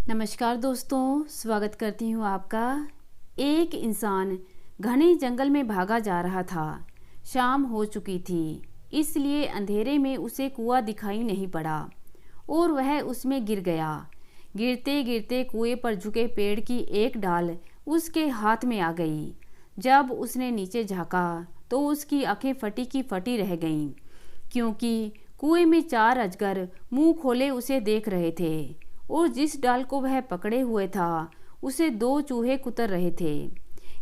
नमस्कार दोस्तों, स्वागत करती हूँ आपका। एक इंसान घने जंगल में भागा जा रहा था। शाम हो चुकी थी, इसलिए अंधेरे में उसे कुआं दिखाई नहीं पड़ा और वह उसमें गिर गया। गिरते गिरते कुएं पर झुके पेड़ की एक डाल उसके हाथ में आ गई। जब उसने नीचे झाँका तो उसकी आंखें फटी की फटी रह गईं, क्योंकि कुएं में 4 अजगर मुंह खोले उसे देख रहे थे और जिस डाल को वह पकड़े हुए था उसे 2 चूहे कुतर रहे थे।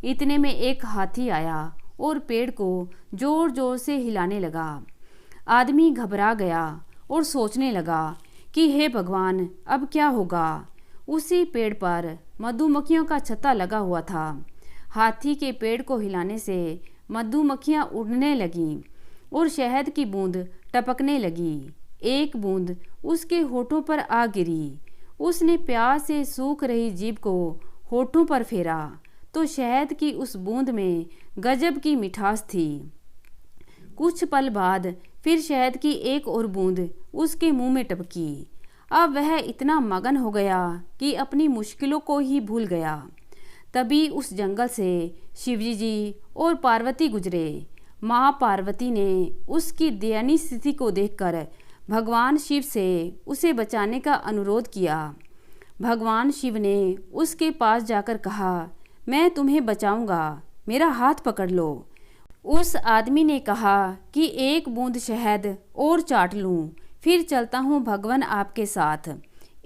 इतने में एक हाथी आया और पेड़ को जोर जोर से हिलाने लगा। आदमी घबरा गया और सोचने लगा कि हे भगवान, अब क्या होगा। उसी पेड़ पर मधुमक्खियों का छत्ता लगा हुआ था। हाथी के पेड़ को हिलाने से मधुमक्खियां उड़ने लगीं और शहद की बूंद टपकने लगी। एक बूंद उसके होठों पर आ गिरी। उसने प्यास से सूख रही जीभ को होठों पर फेरा तो शहद की उस बूंद में गजब की मिठास थी। कुछ पल बाद फिर शहद की एक और बूंद उसके मुंह में टपकी। अब वह इतना मगन हो गया कि अपनी मुश्किलों को ही भूल गया। तभी उस जंगल से शिवजी जी और पार्वती गुजरे। माँ पार्वती ने उसकी दयनीय स्थिति को देखकर भगवान शिव से उसे बचाने का अनुरोध किया। भगवान शिव ने उसके पास जाकर कहा, मैं तुम्हें बचाऊंगा, मेरा हाथ पकड़ लो। उस आदमी ने कहा कि एक बूंद शहद और चाट लूं, फिर चलता हूँ भगवान आपके साथ।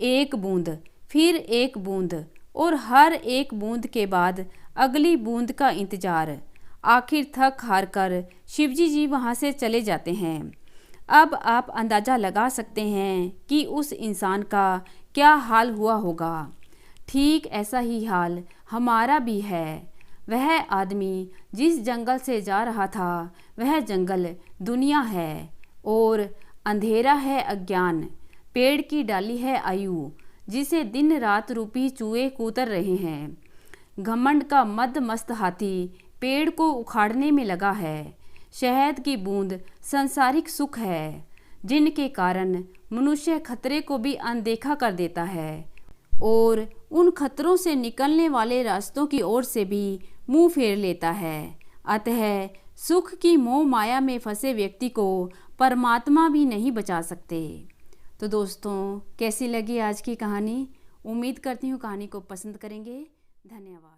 एक बूंद, फिर एक बूंद और हर एक बूंद के बाद अगली बूंद का इंतजार। आखिर थक हार कर शिवजी जी वहाँ से चले जाते हैं। अब आप अंदाज़ा लगा सकते हैं कि उस इंसान का क्या हाल हुआ होगा। ठीक ऐसा ही हाल हमारा भी है। वह आदमी जिस जंगल से जा रहा था वह जंगल दुनिया है और अंधेरा है अज्ञान। पेड़ की डाली है आयु, जिसे दिन रात रूपी चूहे कूतर रहे हैं। घमंड का मद मस्त हाथी पेड़ को उखाड़ने में लगा है। शहद की बूंद सांसारिक सुख है, जिनके कारण मनुष्य खतरे को भी अनदेखा कर देता है और उन खतरों से निकलने वाले रास्तों की ओर से भी मुंह फेर लेता है। अतः सुख की मोह माया में फंसे व्यक्ति को परमात्मा भी नहीं बचा सकते। तो दोस्तों, कैसी लगी आज की कहानी? उम्मीद करती हूँ कहानी को पसंद करेंगे। धन्यवाद।